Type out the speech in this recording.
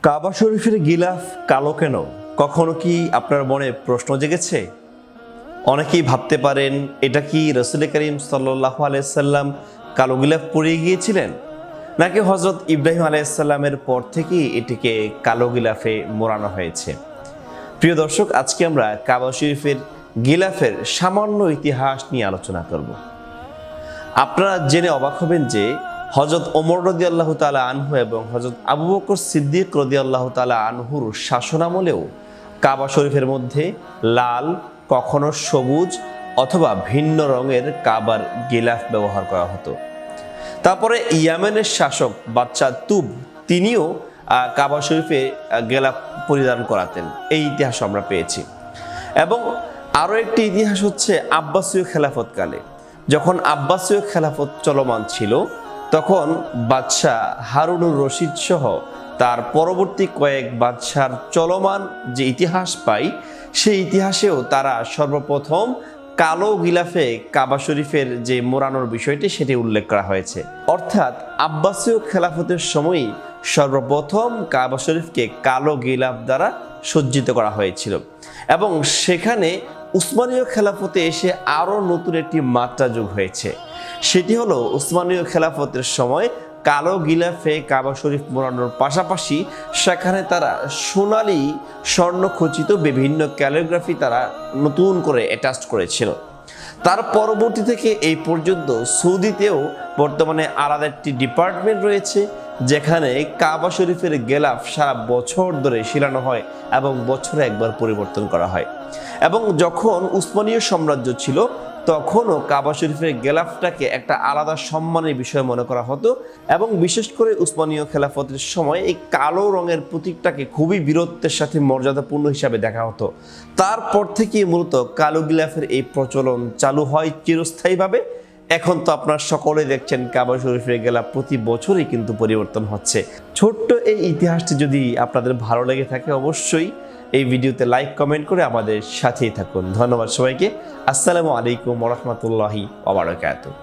কাবা শরীফের গিলাফ কালো কেন? কখনো কি আপনার মনে প্রশ্ন জেগেছে? অনেকেই ভাবতে পারেন, এটা কি রাসূল করিম সাল্লাল্লাহু আলাইহি সাল্লাম কালো গিলাফ পরিয়ে গিয়েছিলেন, নাকি হযরত ইব্রাহিম আলাইহিস সালামের পর থেকেই এটিকে কালো গিলাফে মোড়ানো হয়েছে? প্রিয় দর্শক, আজকে আমরা কাবা শরীফের গিলাফের সামান্য ইতিহাস নিয়ে আলোচনা করব। আপনারা জেনে অবাক হবেন যে হযরত ওমর রাদিয়াল্লাহু তাআলা আনহু এবং হযরত আবু বকর সিদ্দিক রাদিয়াল্লাহু তাআলা আনহুর শাসনামলেও কাবা শরীফের মধ্যে লাল, কখনো সবুজ অথবা ভিন্ন রঙের কাবার গিলাফ ব্যবহার করা হতো। তারপরে ইয়েমেনের শাসক বাদশা তুব তিনিও কাবা শরীফে গিলাফ পরিধান করাতেন, এই ইতিহাস আমরা পেয়েছি। এবং আরও একটি ইতিহাস হচ্ছে আব্বাসীয় খেলাফতকালে, যখন আব্বাসীয় খেলাফত চলমান ছিল তখন বাদশাহ হারুনুর রশিদ সহ তার পরবর্তী কয়েক বাদশার চলমান যে ইতিহাস পাই, সেই ইতিহাসেও তারা সর্বপ্রথম কালো গিলাফে কাবা শরীফের যে মোড়ানোর বিষয়টি সেটি উল্লেখ করা হয়েছে। অর্থাৎ আব্বাসীয় খেলাফতের সময়ই সর্বপ্রথম কাবা শরীফকে কালো গিলাফ দ্বারা সজ্জিত করা হয়েছিল। এবং সেখানে উসমানীয় খেলাফতে এসে আরও নতুন একটি মাত্রা যোগ হয়েছে। সেটি হলো উসমানীয় খেলাফতের সময় কালো গিলাফে কাবা শরীফ মোড়ানোর পাশাপাশি সেখানে তারা সোনালি স্বর্ণখচিত বিভিন্ন ক্যালিগ্রাফি তারা নতুন করে অ্যাটাচ করেছিল। তার পরবর্তী থেকে এই পর্যন্ত সৌদিতেও বর্তমানে আলাদা একটি ডিপার্টমেন্ট রয়েছে, যেখানে কাবা শরীফের গিলাফ সারা বছর ধরে শিলানো হয় এবং বছরে একবার পরিবর্তন করা হয়। এবং যখন উসমানীয় সাম্রাজ্য ছিল তখনও কাবা শরীফের গিলাফটাকে একটা আলাদা সম্মানের বিষয় মনে করা হতো। এবং বিশেষ করে উসমানীয় খেলাফতের সময় এই কালো রঙের প্রতীকটাকে খুবই বীরত্বের সাথে মর্যাদাপূর্ণ হিসাবে দেখা হতো। তারপর থেকে মূলত কালো গিলাফের এই প্রচলন চালু হয় চিরস্থায়ীভাবে। এখন তো আপনারা সকলে দেখছেন কাবা শরীফের গিলাফ প্রতি বছরই কিন্তু পরিবর্তন হচ্ছে। ছোট্ট এই ইতিহাসটি যদি আপনাদের ভালো লেগে থাকে, অবশ্যই এই ভিডিওতে লাইক কমেন্ট করে আমাদের সাথেই থাকুন। ধন্যবাদ সবাইকে। আসসালামু আলাইকুম ওয়া রাহমাতুল্লাহি ওয়া বারাকাতুহু।